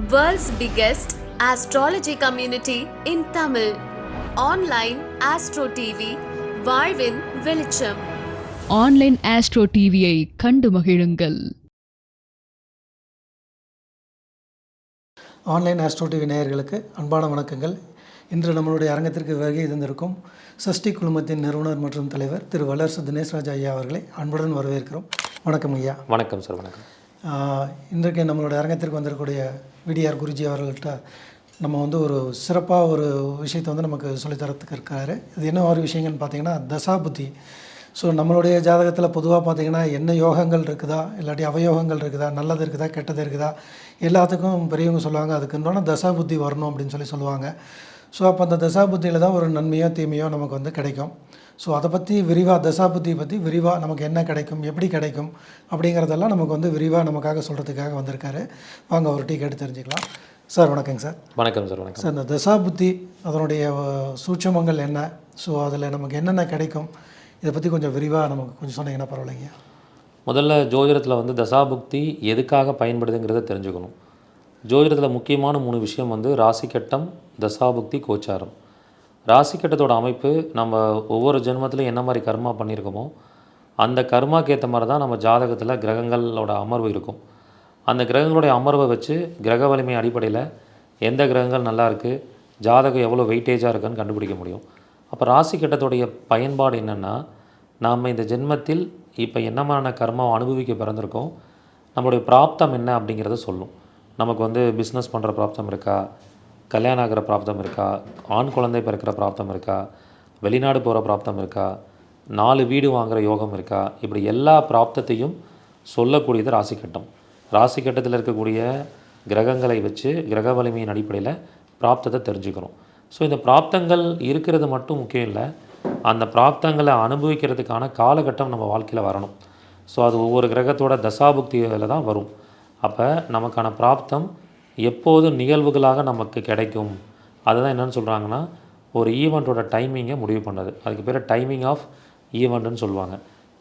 World's biggest astrology community in Tamil. Online Astro TV, வாழ்வின் வெளிச்சம். Online astro டிவியை கண்டு மகிழுங்கள். ஆன்லைன் ஆஸ்ட்ரோ டிவி நேயர்களுக்கு அன்பான வணக்கங்கள். இன்று நம்மளுடைய அரங்கத்திற்கு வருகை இருந்திருக்கும் சஷ்டி குழுமத்தின் நிறுவனர் மற்றும் தலைவர் திரு வளர்சு தினேஷ்ராஜ் ஐயா அவர்களை அன்புடன் வரவேற்கிறோம். வணக்கம் ஐயா. வணக்கம் சார். வணக்கம். இன்றைக்கு நம்மளுடைய அரங்கத்திற்கு வந்திருக்கக்கூடிய விடிஆர் குருஜி அவர்கள்ட்ட நம்ம ஒரு சிறப்பாக ஒரு விஷயத்தை நமக்கு சொல்லித்தரத்துக்கு இருக்காரு. இது என்ன ஒரு விஷயங்கள்னு பார்த்தீங்கன்னா தசாபுத்தி. ஸோ நம்மளுடைய ஜாதகத்தில் பொதுவாக பார்த்திங்கன்னா என்ன யோகங்கள் இருக்குதா, இல்லாட்டி அவயோகங்கள் இருக்குதா, நல்லது இருக்குதா, கெட்டது இருக்குதா, எல்லாத்துக்கும் பெரியவங்க சொல்லுவாங்க அதுக்குன்னு தசாபுத்தி வரணும் அப்படின்னு சொல்லுவாங்க. ஸோ அப்போ அந்த தசாபுத்தியில் தான் ஒரு நன்மையோ தீமையோ நமக்கு கிடைக்கும். ஸோ அதை பற்றி விரிவாக தசாபுத்தியை பற்றி விரிவாக நமக்கு என்ன கிடைக்கும், எப்படி கிடைக்கும் அப்படிங்கிறதெல்லாம் நமக்கு விரிவாக நமக்காக சொல்கிறதுக்காக வந்திருக்காரு. வாங்க ஒரு டீ கேட்டு தெரிஞ்சுக்கலாம். சார் வணக்கங்க சார். வணக்கம் சார். வணக்கம் சார். இந்த தசாபுத்தி அதனுடைய சூட்சமங்கள் என்ன, ஸோ அதில் நமக்கு என்னென்ன கிடைக்கும், இதை பற்றி கொஞ்சம் விரிவாக நமக்கு கொஞ்சம் சொன்னீங்கன்னா பரவாயில்லைங்க. முதல்ல ஜோதிடத்தில் தசாபுக்தி எதுக்காக பயன்படுதுங்கிறத தெரிஞ்சுக்கணும். ஜோதிடத்தில் முக்கியமான 3 விஷயம் ராசிக்கட்டம், தசாபுக்தி, கோச்சாரம். ராசிக்கட்டத்தோட அமைப்பு நம்ம ஒவ்வொரு ஜென்மத்திலும் என்ன மாதிரி கர்மா பண்ணியிருக்கோமோ அந்த கர்மாக்கு ஏற்ற மாதிரி தான் நம்ம ஜாதகத்தில் கிரகங்களோட அமர்வு இருக்கும். அந்த கிரகங்களுடைய அமர்வை வச்சு கிரக வலிமை அடிப்படையில் எந்த கிரகங்கள் நல்லா இருக்குது, ஜாதகம் எவ்வளோ வெயிட்டேஜாக இருக்குன்னு கண்டுபிடிக்க முடியும். அப்போ ராசிக்கட்டத்துடைய பயன்பாடு என்னென்னா, நாம் இந்த ஜென்மத்தில் இப்போ என்ன மாதிரியான கர்மாவை அனுபவிக்க பிறந்திருக்கோம், நம்மளுடைய பிராப்தம் என்ன அப்படிங்கிறத சொல்லும். நமக்கு பிஸ்னஸ் பண்ணுற பிராப்தம் இருக்கா, கல்யாணம் ஆகிற பிராப்தம் இருக்கா, ஆண் குழந்தை பிறக்கிற பிராப்தம் இருக்கா, வெளிநாடு போகிற பிராப்தம் இருக்கா, 4 வீடு வாங்குகிற யோகம் இருக்கா, இப்படி எல்லா பிராப்தத்தையும் சொல்லக்கூடியது ராசிக்கட்டம். ராசிக்கட்டத்தில் இருக்கக்கூடிய கிரகங்களை வச்சு கிரக வலிமையின் அடிப்படையில் பிராப்தத்தை தெரிஞ்சுக்கிறோம். ஸோ இந்த பிராப்தங்கள் இருக்கிறது மட்டும் முக்கியம் இல்லை, அந்த பிராப்தங்களை அனுபவிக்கிறதுக்கான காலகட்டம் நம்ம வாழ்க்கையில் வரணும். ஸோ அது ஒவ்வொரு கிரகத்தோட தசாபுக்தியில் தான் வரும். அப்போ நமக்கான பிராப்தம் எப்போது நிகழ்வுகளாக நமக்கு கிடைக்கும், அதுதான் என்னென்னு சொல்கிறாங்கன்னா ஒரு ஈவெண்ட்டோட டைமிங்கை முடிவு பண்ணுறது. அதுக்கு பேர் டைமிங் ஆஃப் ஈவெண்ட்டுன்னு சொல்லுவாங்க.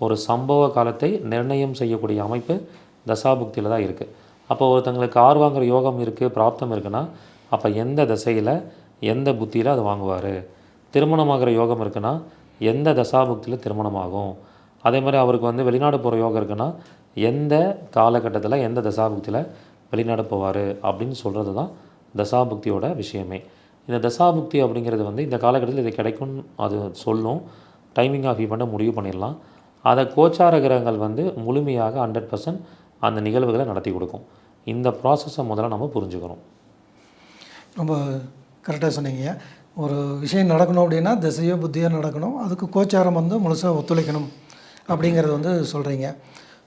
ஒரு சம்பவ காலத்தை நிர்ணயம் செய்யக்கூடிய அமைப்பு தசாபுக்தியில் தான் இருக்குது. அப்போ ஒருத்தங்களுக்கு கார் வாங்குகிற யோகம் இருக்குது, பிராப்தம் இருக்குன்னா அப்போ எந்த திசையில் எந்த புத்தியில் அது வாங்குவார். திருமணமாகிற யோகம் இருக்குன்னா எந்த தசாபுக்தியில் திருமணமாகும். அதே மாதிரி அவருக்கு வெளிநாடு போகிற யோகம் இருக்குன்னா எந்த காலகட்டத்தில் எந்த தசாபுக்தியில் வெளிநாடு போவார் அப்படின்னு சொல்கிறது தான் தசாபுக்தியோட விஷயமே. இந்த தசாபுக்தி அப்படிங்கிறது இந்த காலகட்டத்தில் இது கிடைக்கும் அது சொல்லும். டைமிங் ஆஃப் ஈவெண்ட்டை முடிவு பண்ணிடலாம். அதை கோச்சார கிரகங்கள் முழுமையாக 100% அந்த நிகழ்வுகளை நடத்தி கொடுக்கும். இந்த ப்ராசஸை முதல்ல நம்ம புரிஞ்சுக்கணும். ரொம்ப கரெக்டாக சொன்னீங்க. ஒரு விஷயம் நடக்கணும் அப்படின்னா திசையோ புத்தியோ நடக்கணும், அதுக்கு கோச்சாரம் முழுசாக ஒத்துழைக்கணும் அப்படிங்கிறது சொல்கிறீங்க.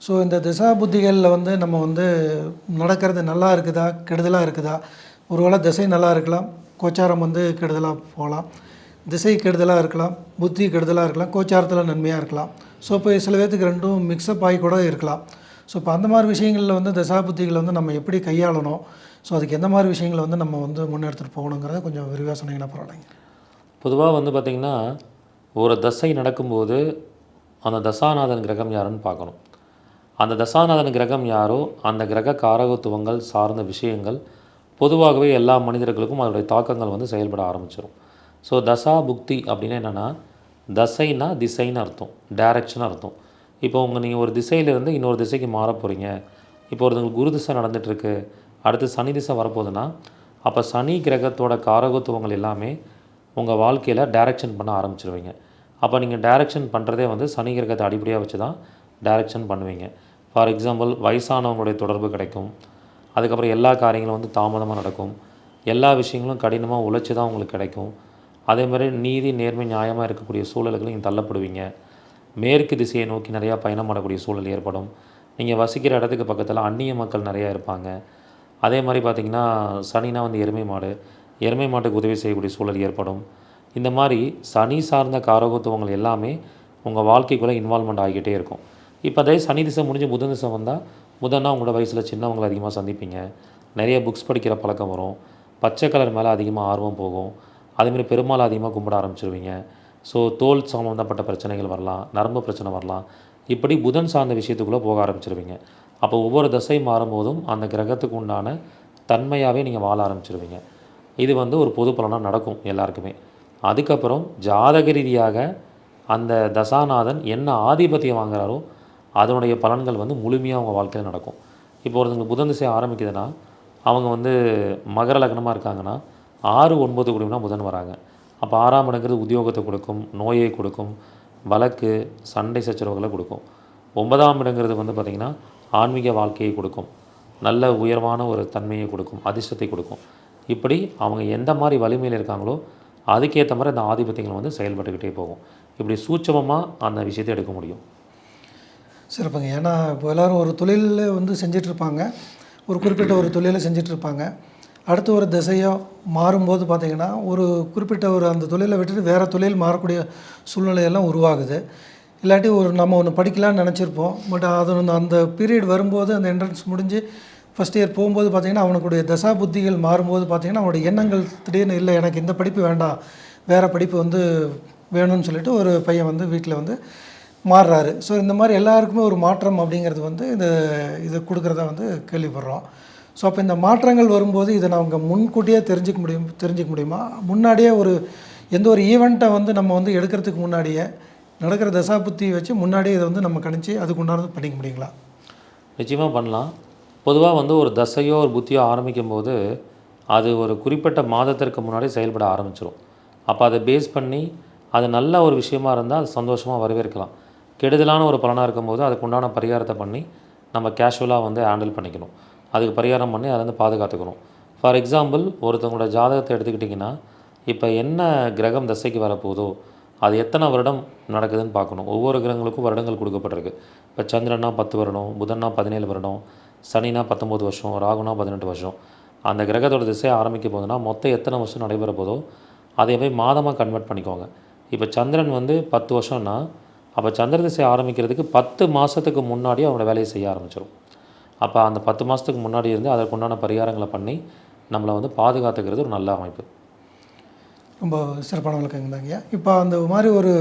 ஸோ இந்த திசா புத்திகளில் நம்ம நடக்கிறது நல்லா இருக்குதா கெடுதலாக இருக்குதா, ஒருவேளை திசை நல்லா இருக்கலாம், கோச்சாரம் கெடுதலாக போகலாம், திசை கெடுதலாக இருக்கலாம், புத்தி கெடுதலாக இருக்கலாம், கோச்சாரத்தில் நன்மையாக இருக்கலாம். ஸோ இப்போ சில பேர்த்துக்கு ரெண்டும் மிக்சப் ஆகி கூட இருக்கலாம். ஸோ இப்போ அந்த மாதிரி விஷயங்களில் தசா புத்திகளை நம்ம எப்படி கையாளணும், ஸோ அதுக்கு எந்த மாதிரி விஷயங்களை நம்ம முன்னெடுத்துகிட்டு போகணுங்கிறத கொஞ்சம் விரிவாக சொன்னீங்கன்னா பரவாயில்லைங்க. பொதுவாக பார்த்திங்கன்னா ஒரு தசை நடக்கும்போது அந்த தசாநாதன் கிரகம் யாருன்னு பார்க்கணும். அந்த தசாநாதன் கிரகம் யாரோ அந்த கிரக காரகத்துவங்கள் சார்ந்த விஷயங்கள் பொதுவாகவே எல்லா மனிதர்களுக்கும் அதோடைய தாக்கங்கள் செயல்பட ஆரம்பிச்சிடும். ஸோ தசா புக்தி அப்படின்னா என்னென்னா, தசைனா திசைன்னு அர்த்தம், டைரக்ஷன் அர்த்தம். இப்போ நீங்கள் ஒரு திசையிலேருந்து இன்னொரு திசைக்கு மாற போகிறீங்க. இப்போ ஒருத்தங்களுக்கு குரு திசை நடந்துகிட்ருக்கு, அடுத்து சனி திசை வரப்போகுதுன்னா அப்போ சனி கிரகத்தோட காரகத்துவங்கள் எல்லாமே உங்கள் வாழ்க்கையில் டைரக்ஷன் பண்ண ஆரம்பிச்சிருவீங்க. அப்போ நீங்கள் டைரக்ஷன் பண்ணுறதே சனி கிரகத்தை அடிப்படையாக வச்சு தான் டைரக்ஷன் பண்ணுவீங்க. ஃபார் எக்ஸாம்பிள் வயசானவங்களுடைய தொடர்பு கிடைக்கும். அதுக்கப்புறம் எல்லா காரியங்களும் தாமதமாக நடக்கும். எல்லா விஷயங்களும் கடினமாக உழைச்சி தான் உங்களுக்கு கிடைக்கும். அதேமாதிரி நீதி நேர்மை நியாயமாக இருக்கக்கூடிய சூழல்களும் நீங்கள் தள்ளப்படுவீங்க. மேற்கு திசையை நோக்கி நிறையா பயணம் பண்ணக்கூடிய சூழல் ஏற்படும். நீங்கள் வசிக்கிற இடத்துக்கு பக்கத்தில் அந்நிய மக்கள் நிறையா இருப்பாங்க. அதே மாதிரி பார்த்திங்கன்னா சனினா எருமை மாடு, எருமை மாட்டுக்கு உதவி செய்யக்கூடிய சூழல் ஏற்படும். இந்த மாதிரி சனி சார்ந்த காரகத்துவங்கள் எல்லாமே உங்கள் வாழ்க்கைக்குள்ளே இன்வால்மெண்ட் ஆகிக்கிட்டே இருக்கும். இப்போ அதே சனி திசை முடிஞ்சு புதன் திசை வந்தால் புதன்னா உங்களோட வயசில் சின்னவங்களை அதிகமாக சந்திப்பீங்க. நிறைய புக்ஸ் படிக்கிற பழக்கம் வரும். பச்சை கலர் மேலே அதிகமாக ஆர்வம் போகும். அதேமாதிரி பெருமாள் அதிகமாக கும்பிட ஆரம்பிச்சிருவீங்க. ஸோ தோல் சம்மந்தப்பட்ட பிரச்சனைகள் வரலாம், நரம்பு பிரச்சனை வரலாம். இப்படி புதன் சார்ந்த விஷயத்துக்குள்ளே போக ஆரம்பிச்சிருவீங்க. அப்போ ஒவ்வொரு தசை மாறும்போதும் அந்த கிரகத்துக்கு உண்டான தன்மையாகவே நீங்கள் வாழ ஆரம்பிச்சிருவீங்க. இது வந்து ஒரு பொது பலனாக நடக்கும் எல்லாருக்குமே. அதுக்கப்புறம் ஜாதக ரீதியாக அந்த தசாநாதன் என்ன ஆதிபத்தியம் வாங்குறாரோ அதனுடைய பலன்கள் வந்து முழுமையாக அவங்க வாழ்க்கையில் நடக்கும். இப்போ ஒருத்தங்களுக்கு புதன் திசை ஆரம்பிக்குதுன்னா அவங்க வந்து மகர லக்னமாக இருக்காங்கன்னா 6, 9 கூடியனா புதன் வராங்க. அப்போ 6ஆம் இடங்கிறது உத்தியோகத்தை கொடுக்கும், நோயை கொடுக்கும், வழக்கு, சண்டை சச்சரவுகளை கொடுக்கும். 9ஆம் இடங்கிறது வந்து பார்த்திங்கன்னா ஆன்மீக வாழ்க்கையை கொடுக்கும், நல்ல உயர்வான ஒரு தன்மையை கொடுக்கும், அதிர்ஷ்டத்தை கொடுக்கும். இப்படி அவங்க எந்த மாதிரி வலிமையில் இருக்காங்களோ அதுக்கேற்ற மாதிரி அந்த ஆதிபத்தியங்கள் வந்து செயல்பட்டுக்கிட்டே போகும். இப்படி சூட்சமமாக அந்த விஷயத்தை எடுக்க முடியும். சிறப்புங்க. ஏன்னா இப்போ எல்லோரும் ஒரு தொழிலில் வந்து செஞ்சிட்ருப்பாங்க, ஒரு குறிப்பிட்ட ஒரு தொழிலை செஞ்சிட்ருப்பாங்க. அடுத்து ஒரு திசையோ மாறும்போது பார்த்திங்கன்னா ஒரு குறிப்பிட்ட ஒரு அந்த தொழிலை விட்டுட்டு வேறு தொழில் மாறக்கூடிய சூழ்நிலையெல்லாம் உருவாகுது. இல்லாட்டி ஒரு நம்ம ஒன்று படிக்கலான்னு நினச்சிருப்போம், பட் அது வந்து அந்த பீரியட் வரும்போது அந்த என்ட்ரன்ஸ் முடிஞ்சு ஃபஸ்ட் இயர் போகும்போது பார்த்திங்கன்னா அவனுடைய தசா புத்திகள் மாறும்போது பார்த்திங்கன்னா அவனுடைய எண்ணங்கள் திடீர்னு இல்லை எனக்கு இந்த படிப்பு வேண்டாம், வேறு படிப்பு வந்து வேணும்னு சொல்லிட்டு ஒரு பையன் வந்து வீட்டில் வந்து மாறுறாரு. ஸோ இந்த மாதிரி எல்லாருக்குமே ஒரு மாற்றம் அப்படிங்கிறது வந்து இது கொடுக்குறதா வந்து கேள்விப்படுறோம். ஸோ அப்போ இந்த மாற்றங்கள் வரும்போது இதை நாங்கள் முன்கூட்டியே தெரிஞ்சிக்க முடியுமா? முன்னாடியே எந்த ஒரு ஈவெண்ட்டை வந்து நம்ம வந்து எடுக்கிறதுக்கு முன்னாடியே நடக்கிற தசா புத்தி வச்சு முன்னாடியே இதை வந்து நம்ம கணிச்சு அதுக்கு உண்டானது பண்ணிக்க முடியுங்களா? நிச்சயமாக பண்ணலாம். பொதுவாக வந்து ஒரு தசையோ ஒரு புத்தியோ ஆரம்பிக்கும் போது அது ஒரு குறிப்பிட்ட மாதத்திற்கு முன்னாடி செயல்பட ஆரம்பிச்சிடும். அப்போ அதை பேஸ் பண்ணி அது நல்ல ஒரு விஷயமா இருந்தால் அது சந்தோஷமாக வரவேற்கலாம். கெடுதலான ஒரு பலனாக இருக்கும்போது அதுக்கு உண்டான பரிகாரத்தை பண்ணி நம்ம கேஷுவலாக வந்து ஹேண்டில் பண்ணிக்கணும். அதுக்கு பரிகாரம் பண்ணி அதை வந்து பாதுகாத்துக்கணும். ஃபார் எக்ஸாம்பிள், ஒருத்தவங்களோட ஜாதகத்தை எடுத்துக்கிட்டிங்கன்னா இப்போ என்ன கிரகம் தசைக்கு வரப்போதோ அது எத்தனை வருடம் நடக்குதுன்னு பார்க்கணும். ஒவ்வொரு கிரகங்களுக்கும் வருடங்கள் கொடுக்கப்பட்டிருக்கு. இப்போ சந்திரனா 10 வருடம், புதன்னா 17 வருடம், சனினா 19 வருஷம், ராகுனா 18 வருஷம். அந்த கிரகத்தோட திசை ஆரம்பிக்க போதுன்னா மொத்தம் எத்தனை வருஷம் நடைபெற போதோ அதை போய் மாதமாக கன்வெர்ட் பண்ணிக்கோங்க. இப்போ சந்திரன் வந்து 10 வருஷம்னா அப்போ சந்திர திசை ஆரம்பிக்கிறதுக்கு 10 மாதத்துக்கு முன்னாடி அவனோட வேலையை செய்ய ஆரம்பிச்சிடும். அப்போ அந்த 10 மாதத்துக்கு முன்னாடி இருந்து அதற்குண்டான பரிகாரங்களை பண்ணி நம்மளை வந்து பாதுகாத்துக்கிறது ஒரு நல்ல அமைப்பு. ரொம்ப சிறப்பான விளக்கங்க தாங்க. இப்போ அந்த மாதிரி ஒரு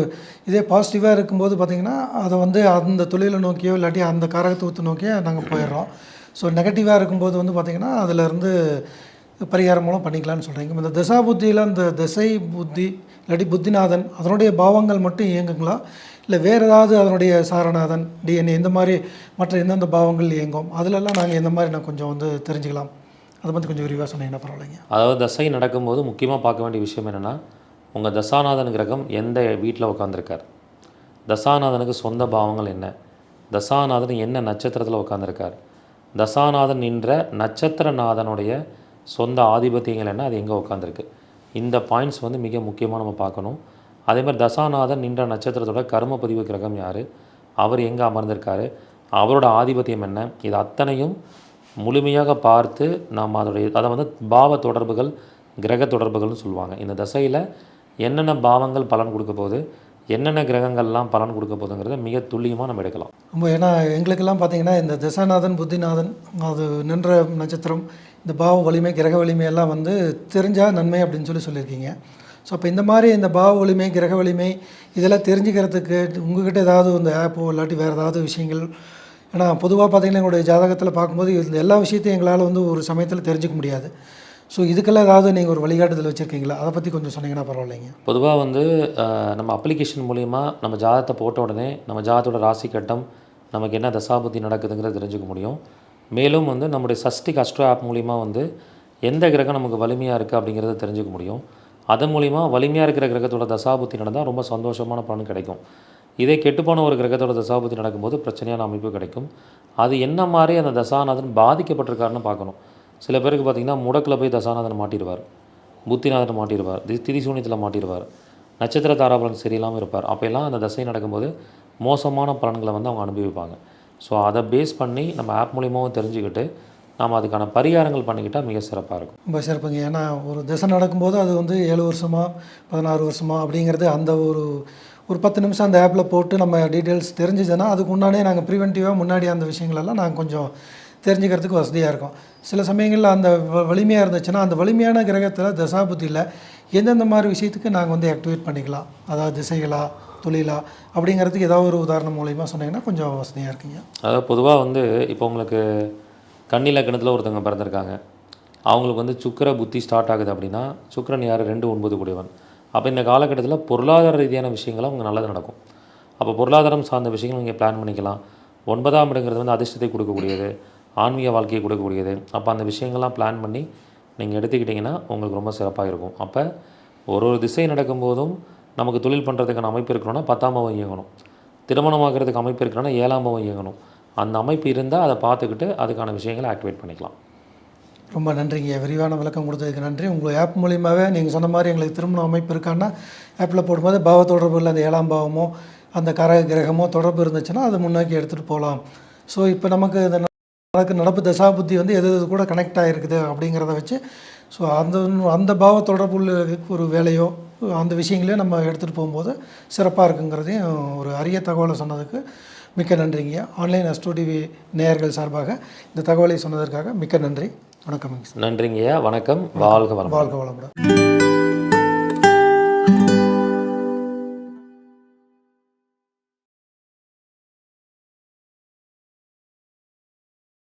இதே பாசிட்டிவாக இருக்கும்போது பார்த்திங்கன்னா அதை வந்து அந்த தொழிலை நோக்கியோ இல்லாட்டி அந்த காரகத்துவத்தை நோக்கியோ நாங்கள் போயிடுறோம். ஸோ நெகட்டிவாக இருக்கும்போது வந்து பார்த்திங்கன்னா அதிலேருந்து பரிகாரம் மூலம் பண்ணிக்கலாம்னு சொல்கிறீங்க. இந்த தசா புத்தியில் அந்த திசை புத்தி இல்லாட்டி புத்திநாதன் அதனுடைய பாவங்கள் மட்டும் இயங்குங்களா, இல்லை வேறு ஏதாவது அதனுடைய சாரநாதன், டிஎன்ஏ இந்த மாதிரி மற்ற எந்தெந்த பாவங்கள் இயங்கும் அதிலெல்லாம் நாங்கள் எந்த மாதிரி நான் கொஞ்சம் வந்து தெரிஞ்சுக்கலாம், அதை பற்றி கொஞ்சம் விரிவாக சொன்னீங்கன்னா பரவாயில்லைங்க. அதாவது தசை நடக்கும்போது முக்கியமாக பார்க்க வேண்டிய விஷயம் என்னென்னா உங்கள் தசாநாதன் கிரகம் எந்த வீட்டில் உட்காந்துருக்கார், தசாநாதனுக்கு சொந்த பாவங்கள் என்ன, தசாநாதன் என்ன நட்சத்திரத்தில் உட்காந்துருக்கார், தசாநாதன் நின்ற நட்சத்திரநாதனுடைய சொந்த ஆதிபத்தியங்கள் என்ன, அது எங்கே உட்காந்துருக்கு. இந்த பாயிண்ட்ஸ் வந்து மிக முக்கியமாக நம்ம பார்க்கணும். அதேமாதிரி தசாநாதன் நின்ற நட்சத்திரத்தோட கர்ம பதிவு கிரகம் யார், அவர் எங்கே அமர்ந்திருக்காரு, அவரோட ஆதிபத்தியம் என்ன, இது அத்தனையும் முழுமையாக பார்த்து நாம் அதை வந்து பாவ தொடர்புகள், கிரக தொடர்புகள்னு சொல்லுவாங்க. இந்த தசையில் என்னென்ன பாவங்கள் பலன் கொடுக்க போகுது, என்னென்ன கிரகங்கள்லாம் பலன் கொடுக்க போகுதுங்கிறத மிக துல்லியமாக நம்ம எடுக்கலாம். ரொம்ப ஏன்னா எங்களுக்கெல்லாம் பார்த்திங்கன்னா இந்த தசாநாதன் புத்திநாதன் அது நின்ற நட்சத்திரம் இந்த பாவ வலிமை கிரக வலிமையெல்லாம் வந்து தெரிஞ்சால் நன்மை அப்படின்னு சொல்லியிருக்கீங்க. ஸோ அப்போ இந்த மாதிரி இந்த பாவ வலிமை கிரக வலிமை இதெல்லாம் தெரிஞ்சுக்கிறதுக்கு உங்கள்கிட்ட ஏதாவது இந்த ஆப்போ இல்லாட்டி வேறு ஏதாவது விஷயங்கள், ஏன்னா பொதுவாக பார்த்திங்கன்னா எங்களுடைய ஜாதகத்தில் பார்க்கும்போது இந்த எல்லா விஷயத்தையும் எங்களால் வந்து ஒரு சமயத்தில் தெரிஞ்சிக்க முடியாது. ஸோ இதுக்கெல்லாம் ஏதாவது நீங்கள் ஒரு வழிகாட்டுதல் வச்சுருக்கீங்களா, அதை பற்றி கொஞ்சம் சொன்னீங்கன்னா பரவாயில்லைங்க. பொதுவாக வந்து நம்ம அப்ளிகேஷன் மூலிமா நம்ம ஜாதகத்தை போட்ட உடனே நம்ம ஜாதகத்தோட ராசி கட்டம் நமக்கு என்ன தசாபுத்தி நடக்குதுங்கிறத தெரிஞ்சுக்க முடியும். மேலும் வந்து நம்முடைய சஷ்டிக் அஸ்ட்ரோ ஆப் மூலிமா வந்து எந்த கிரகம் நமக்கு வலிமையாக இருக்குது அப்படிங்கிறத தெரிஞ்சுக்க முடியும். அதன் மூலிமா வலிமையாக இருக்கிற கிரகத்தோட தசாபுத்தி நடந்தால் ரொம்ப சந்தோஷமான பலன் கிடைக்கும். இதே கெட்டுப்போன ஒரு கிரகத்தோட தசாபுத்தி நடக்கும்போது பிரச்சனையான அமைப்பு கிடைக்கும். அது என்ன மாதிரி அந்த தசாநாதன் பாதிக்கப்பட்டிருக்காருன்னு பார்க்கணும். சில பேருக்கு பார்த்திங்கன்னா முடக்கில் போய் தசாநாதன் மாட்டிடுவார், புத்திநாதன் மாட்டிடுவார், திரிசூன்யத்தில் மாட்டிடுவார், நட்சத்திர தாராபலன் சரியில்லாமல் இருப்பார். அப்போல்லாம் அந்த தசை நடக்கும்போது மோசமான பலன்களை வந்து அவங்க அனுபவிப்பாங்க. ஸோ அதை பேஸ் பண்ணி நம்ம ஆப் மூலியமாகவும் தெரிஞ்சுக்கிட்டு நாம் அதுக்கான பரிகாரங்கள் பண்ணிக்கிட்டால் மிக சிறப்பாக இருக்கும். ரொம்ப சிறப்புங்க. ஏன்னா ஒரு திசை நடக்கும்போது அது வந்து 7 வருஷமா 16 வருஷமா அப்படிங்கிறது அந்த ஒரு 10 நிமிஷம் அந்த ஆப்பில் போட்டு நம்ம டீட்டெயில்ஸ் தெரிஞ்சுதுன்னா அதுக்கு முன்னாடியே நாங்கள் ப்ரிவென்டிவாக முன்னாடி அந்த விஷயங்களெல்லாம் நாங்கள் கொஞ்சம் தெரிஞ்சுக்கிறதுக்கு வசதியாக இருக்கும். சில சமயங்களில் அந்த வலிமையாக இருந்துச்சுன்னா அந்த வலிமையான கிரகத்தில் தசாபுத்தியில் எந்தெந்த மாதிரி விஷயத்துக்கு நாங்கள் வந்து ஆக்டிவேட் பண்ணிக்கலாம், அதாவது திசைகளா தொழிலா அப்படிங்கிறதுக்கு ஏதாவது ஒரு உதாரணம் மூலயமா சொன்னீங்கன்னா கொஞ்சம் வசதியாக இருக்குங்க. அதாவது பொதுவாக வந்து இப்போ உங்களுக்கு கன்னி லக்னத்தில் ஒருத்தவங்க பிறந்திருக்காங்க, அவங்களுக்கு வந்து சுக்கிர புத்தி ஸ்டார்ட் ஆகுது அப்படின்னா, சுக்கிரன் யார் 2 9 கூடியவன். அப்போ இந்த காலகட்டத்தில் பொருளாதார ரீதியான விஷயங்களும் அவங்க நல்லது நடக்கும். அப்போ பொருளாதாரம் சார்ந்த விஷயங்கள் நீங்கள் பிளான் பண்ணிக்கலாம். 9ஆம் இடங்கிறது வந்து அதிர்ஷ்டத்தை கொடுக்கக்கூடியது, ஆன்மீக வாழ்க்கையை கொடுக்கக்கூடியது. அப்போ அந்த விஷயங்கள்லாம் பிளான் பண்ணி நீங்கள் எடுத்துக்கிட்டிங்கன்னா உங்களுக்கு ரொம்ப சிறப்பாக இருக்கும். அப்போ ஒரு திசை நடக்கும்போதும் நமக்கு தொழில் பண்ணுறதுக்கான அமைப்பு இருக்கணும்னா 10ஆம் பாவம் இயங்கணும். திருமணமாகிறதுக்கு அமைப்பு இருக்கணும்னா 7ஆம் பாவம் இயங்கணும். அந்த அமைப்பு இருந்தால் அதை பார்த்துக்கிட்டு அதுக்கான விஷயங்களை ஆக்டிவேட் பண்ணிக்கலாம். ரொம்ப நன்றிங்க. விரிவான விளக்கம் கொடுத்ததுக்கு நன்றி. உங்கள் ஆப் மூலியமாகவே நீங்கள் சொன்ன மாதிரி எங்களுக்கு திருமண அமைப்பு இருக்கான்னா ஆப்பில் போடும்போது பாவ தொடர்பு இல்லை, அந்த 7ஆம் பாவமோ அந்த கிரகமோ தொடர்பு இருந்துச்சுன்னா அதை முன்னோக்கி எடுத்துகிட்டு போகலாம். ஸோ இப்போ நமக்கு இந்த நடப்பு தசாபுத்தி வந்து எது எது கூட கனெக்ட் ஆகிருக்குது அப்படிங்கிறத வச்சு ஸோ அந்த பாவ தொடர்புள்ள ஒரு வேலையோ அந்த விஷயங்களையும் நம்ம எடுத்துகிட்டு போகும்போது சிறப்பாக இருக்குங்கிறதையும் ஒரு அரிய தகவலை சொன்னதுக்கு மிக்க நன்றிங்க. ஆன்லைன் அஸ்ட்ரோ டிவி நேயர்கள் சார்பாக இந்த தகவலை சொன்னதற்காக மிக்க நன்றி. வணக்கம். நன்றிங்கய்யா. வணக்கம். வாழ்க வளமுடன். வாழ்க வளமுடன்.